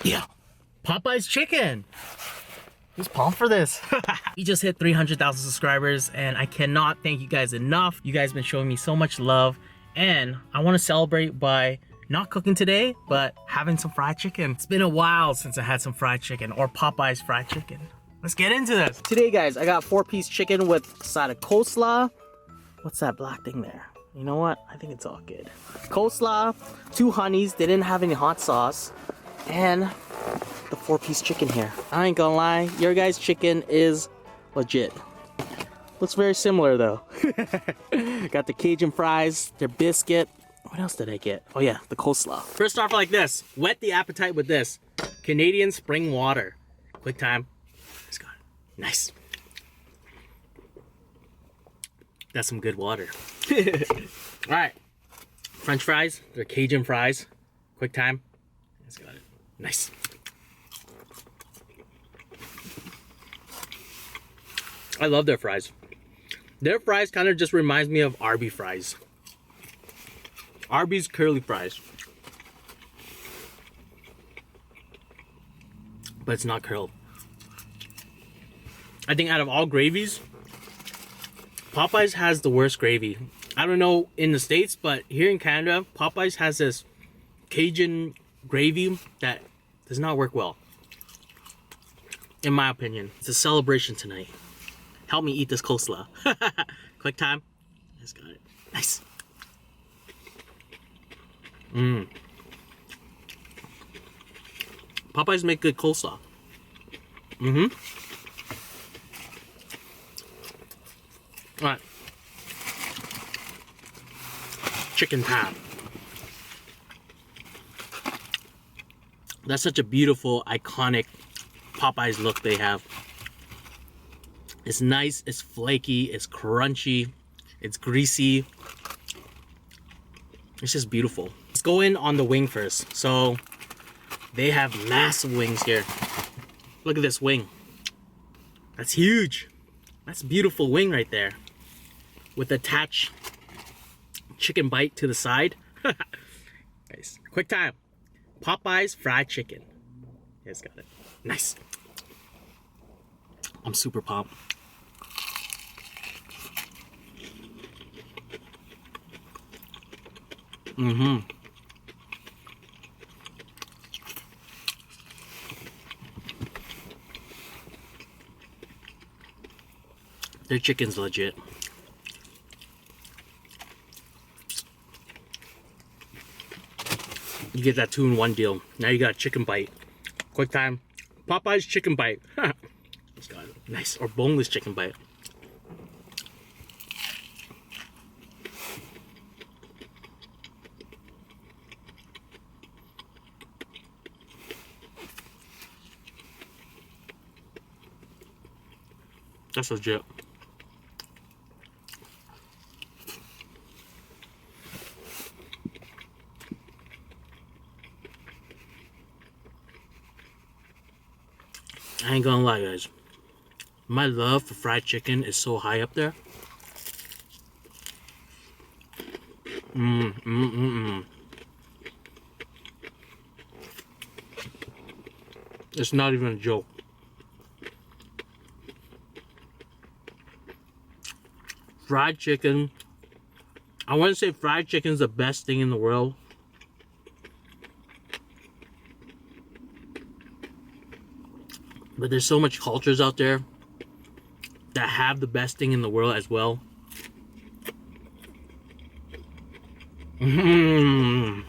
Yeah. Popeye's chicken. Who's pumped for this? We just hit 300,000 subscribers and I cannot thank you guys enough. You guys have been showing me so much love and I want to celebrate by not cooking today, but having some fried chicken. It's been a while since I had some fried chicken or Popeye's fried chicken. Let's get into this. Today, guys, I got 4-piece chicken with a side of coleslaw. What's that black thing there? You know what? I think it's all good. Coleslaw, 2 honeys. They didn't have any hot sauce. And the 4-piece chicken here. I ain't gonna lie, your guys' chicken is legit. Looks very similar though. Got the Cajun fries, their biscuit. What else did I get? Oh yeah, the coleslaw. First off like this, whet the appetite with this. Canadian spring water. Quick time. Let's go. Nice. That's some good water. Alright. French fries, they're Cajun fries. Quick time. Let's got it. Nice. I love their fries. Their fries kind of just reminds me of Arby's fries. Arby's curly fries. But it's not curled. I think out of all gravies, Popeyes has the worst gravy. I don't know in the States, but here in Canada, Popeyes has this Cajun gravy that does not work well. In my opinion. It's a celebration tonight. Help me eat this coleslaw. Quick time. Just got it. Nice. Popeyes make good coleslaw. Alright. Chicken time. That's such a beautiful, iconic Popeyes look they have. It's nice, it's flaky, it's crunchy, it's greasy. It's just beautiful. Let's go in on the wing first. So they have massive wings here. Look at this wing. That's huge. That's a beautiful wing right there. With attached chicken bite to the side. Nice. Quick time. Popeyes fried chicken. Yes, got it. Nice. I'm super pumped. Their chicken's legit. You get that 2-in-1 deal. Now you got a chicken bite. Quick time. Popeye's chicken bite. Just got it. Nice. Or boneless chicken bite. That's legit. I ain't gonna lie, guys. My love for fried chicken is so high up there. It's not even a joke. Fried chicken. I wouldn't say fried chicken is the best thing in the world. But there's so much cultures out there that have the best thing in the world as well. I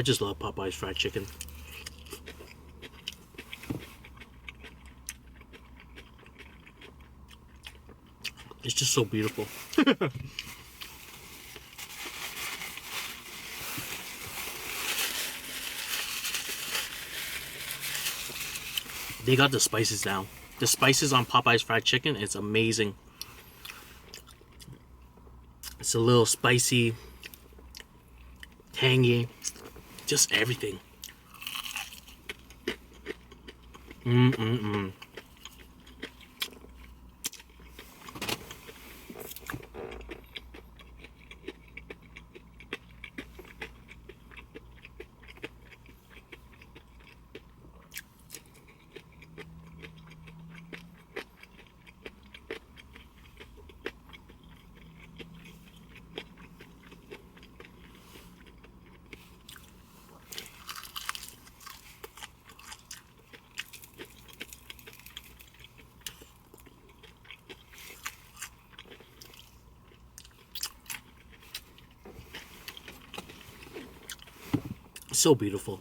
just love Popeye's fried chicken. It's just so beautiful. They got the spices down. The spices on Popeye's fried chicken is amazing. It's a little spicy, tangy, just everything. So beautiful.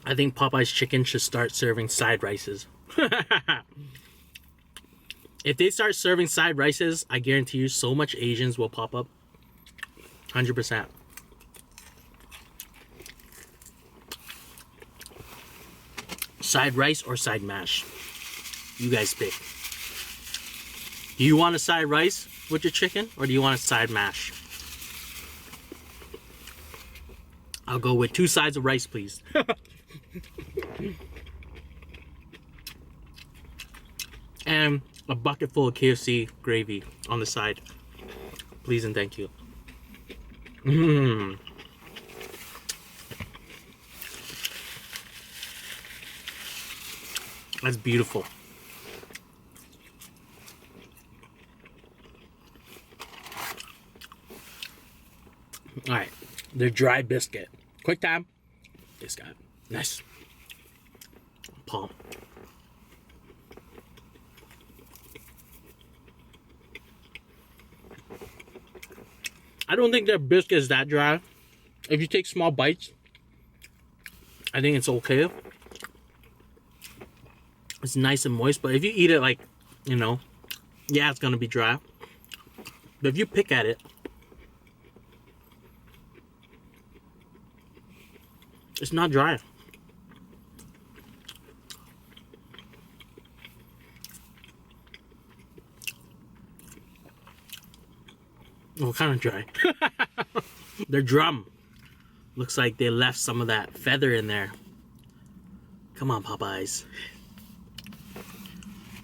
I think Popeye's chicken should start serving side rices. If they start serving side rices, I guarantee you so much Asians will pop up. 100%. Side rice or side mash? You guys pick. Do you want a side rice with your chicken, or do you want a side mash? I'll go with 2 sides of rice, please. And a bucket full of KFC gravy on the side. Please and thank you. That's beautiful. Alright, the dry biscuit. Quick time. This guy. Nice. Palm. I don't think their biscuit is that dry. If you take small bites, I think it's okay. It's nice and moist, but if you eat it like, you know, yeah, it's gonna be dry. But if you pick at it, it's not dry. Well, kind of dry. Their drum looks like they left some of that feather in there. Come on, Popeyes.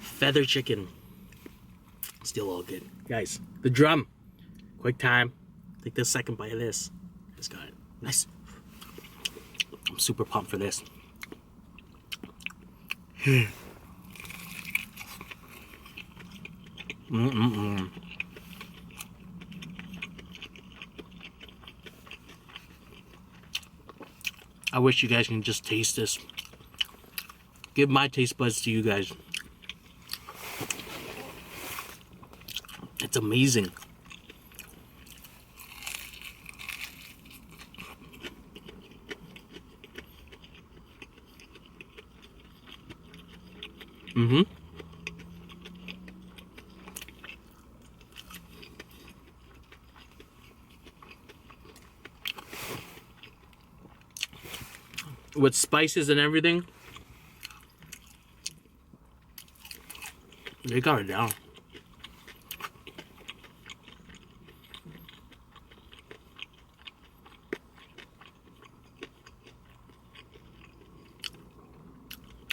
Feather chicken. Still all good. Guys, the drum. Quick time. Take the second bite of this. Just got it. Nice. I'm super pumped for this. I wish you guys can just taste this. Give my taste buds to you guys. It's amazing. With spices and everything, they got it down.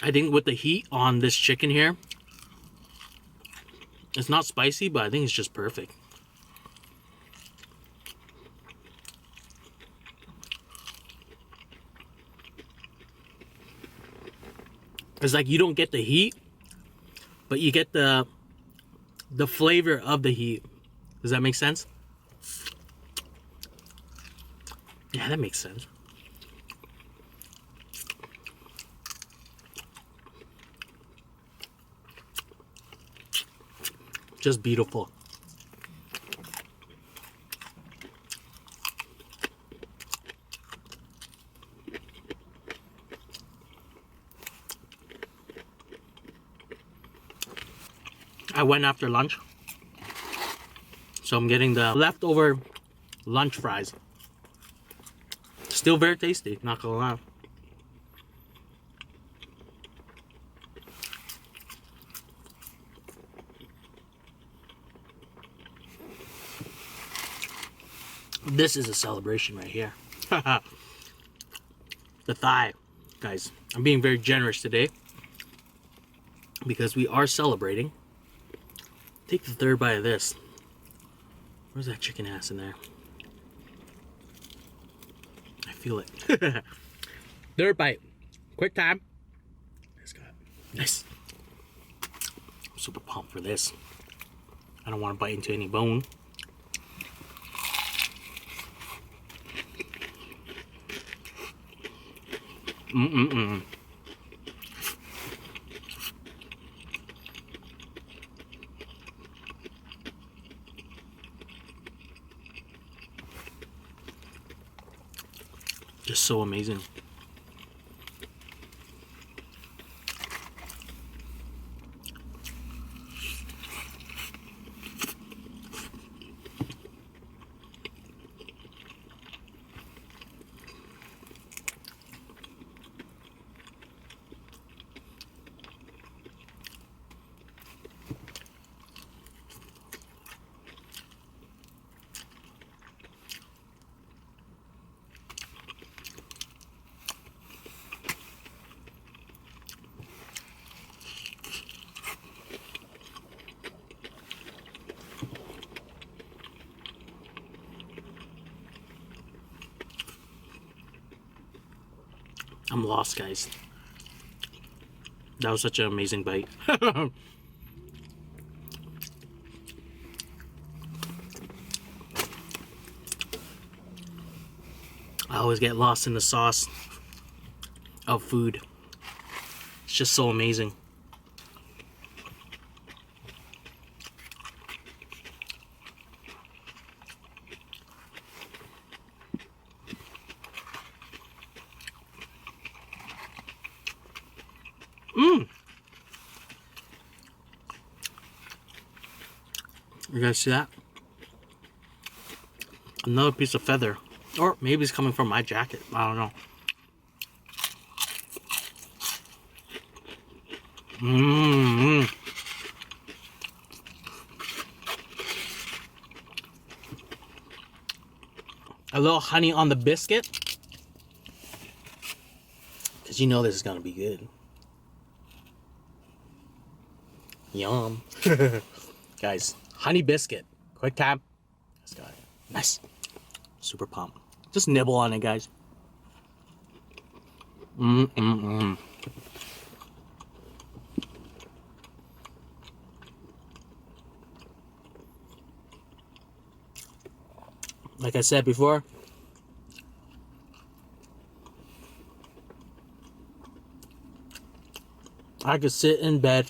I think with the heat on this chicken here, it's not spicy, but I think it's just perfect. It's like you don't get the heat, but you get the flavor of the heat. Does that make sense? Yeah, that makes sense. Just beautiful. I went after lunch, so I'm getting the leftover lunch fries. Still very tasty, not gonna lie. This is a celebration right here. The thigh. Guys, I'm being very generous today because we are celebrating. Take the third bite of this. Where's that chicken ass in there? I feel it. Third bite. Quick time. Nice. I'm super pumped for this. I don't want to bite into any bone. Just so amazing. I'm lost, guys. That was such an amazing bite. I always get lost in the sauce of food. It's just so amazing. You guys see that? Another piece of feather. Or maybe it's coming from my jacket. I don't know. A little honey on the biscuit. Because you know this is going to be good. Yum. Guys, honey biscuit. Quick time. Let's go. Nice. Super pumped. Just nibble on it, guys. Like I said before, I could sit in bed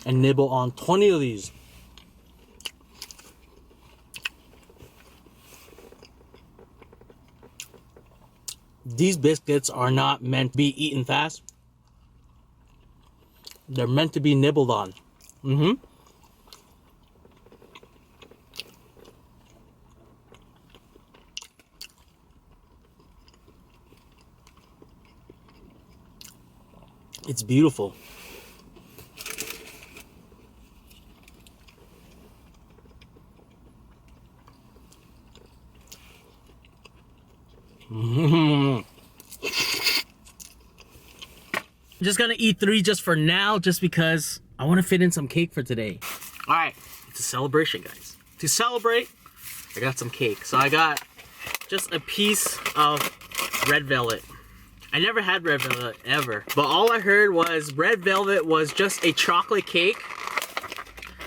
and nibble on 20 of these. These biscuits are not meant to be eaten fast. They're meant to be nibbled on. It's beautiful. I'm just gonna eat 3 just for now, just because I want to fit in some cake for today. All right, it's a celebration, guys. To celebrate, I got some cake. So I got just a piece of red velvet. I never had red velvet ever, but all I heard was red velvet was just a chocolate cake.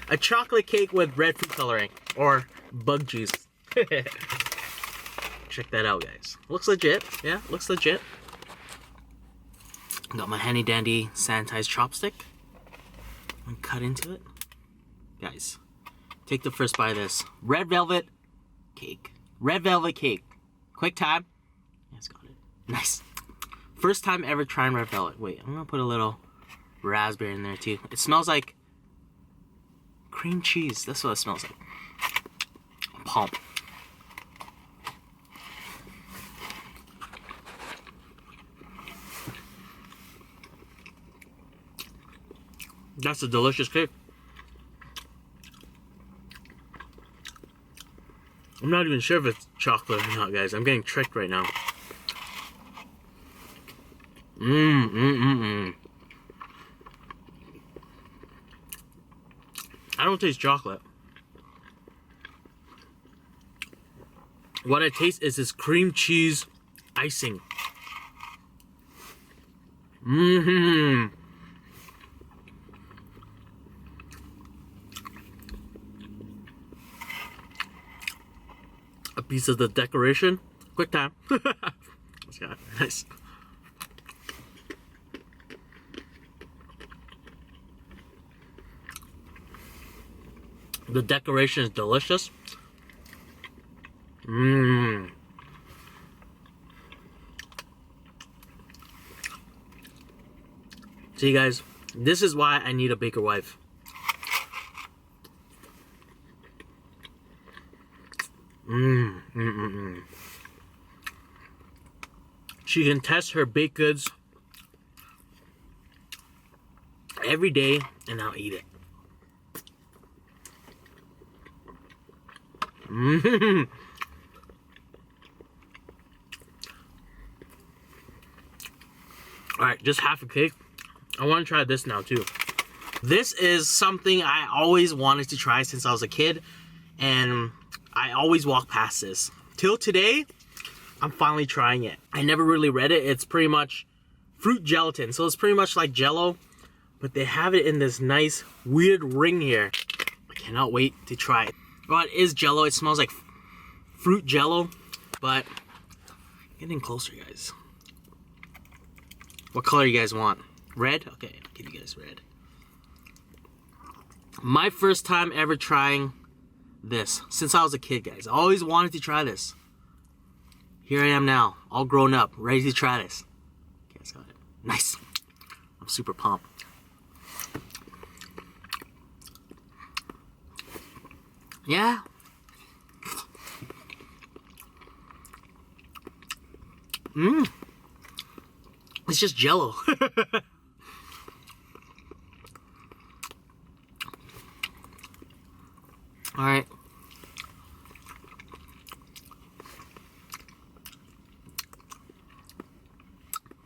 A chocolate cake with red food coloring or bug juice. Check that out, guys. Looks legit. Yeah, looks legit. Got my handy dandy sanitized chopstick. I'm gonna cut into it. Guys, take the first bite of this. Red velvet cake. Red velvet cake. Quick time. Yes, got it. Nice. First time ever trying red velvet. Wait, I'm gonna put a little raspberry in there too. It smells like cream cheese. That's what it smells like. Pump. That's a delicious cake. I'm not even sure if it's chocolate or not, guys. I'm getting tricked right now. I don't taste chocolate. What I taste is this cream cheese icing. A piece of the decoration. Quick time. Let's go. Nice. The decoration is delicious. Mmm. See guys, this is why I need a baker wife. She can test her baked goods every day and I'll eat it. Alright, just half a cake. I want to try this now too. This is something I always wanted to try since I was a kid, and I always walk past this. Till today, I'm finally trying it. I never really read it. It's pretty much fruit gelatin, so it's pretty much like Jello, but they have it in this nice weird ring here. I cannot wait to try it. Well, it is Jello. It smells like fruit Jello, but getting closer, guys. What color you guys want? Red? Okay, I'll give you guys red. My first time ever trying this since I was a kid, guys. I always wanted to try this. Here I am now, all grown up, ready to try this. Okay, let's go. Nice. I'm super pumped. Yeah. It's just Jello. All right.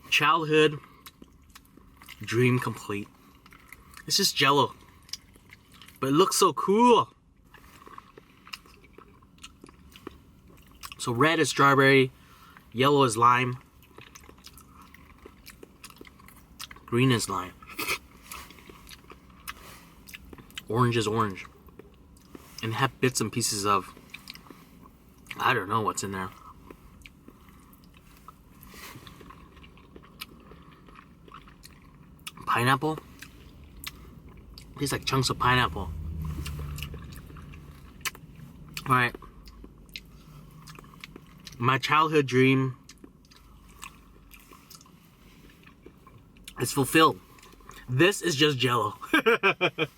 Childhood dream complete. It's just Jello, but it looks so cool. So red is strawberry, yellow is lime, green is lime, orange is orange, and have bits and pieces of, I don't know what's in there. Pineapple. Tastes like chunks of pineapple. All right. My childhood dream is fulfilled. This is just Jello. That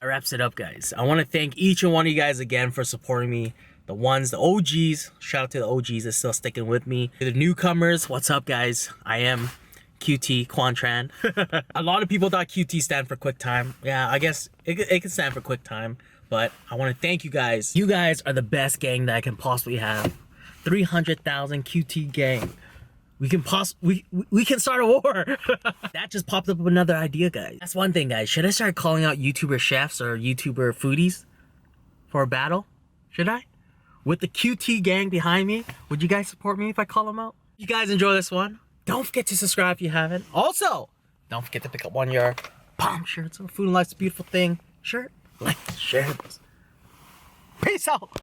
wraps it up, guys. I want to thank each and one of you guys again for supporting me. The ones, the OGs. Shout out to the OGs that's still sticking with me. To the newcomers, what's up, guys? I am QT, Quang Tran. A lot of people thought QT stand for quick time. Yeah, I guess it can stand for quick time. But I want to thank you guys. You guys are the best gang that I can possibly have. 300,000 QT gang. We can start a war. That just popped up with another idea, guys. That's one thing, guys. Should I start calling out YouTuber chefs or YouTuber foodies for a battle? Should I? With the QT gang behind me, would you guys support me if I call them out? You guys enjoy this one? Don't forget to subscribe if you haven't. Also, don't forget to pick up one of your bomb shirts. Food and Life's a Beautiful Thing shirt. Like, share this. Peace out.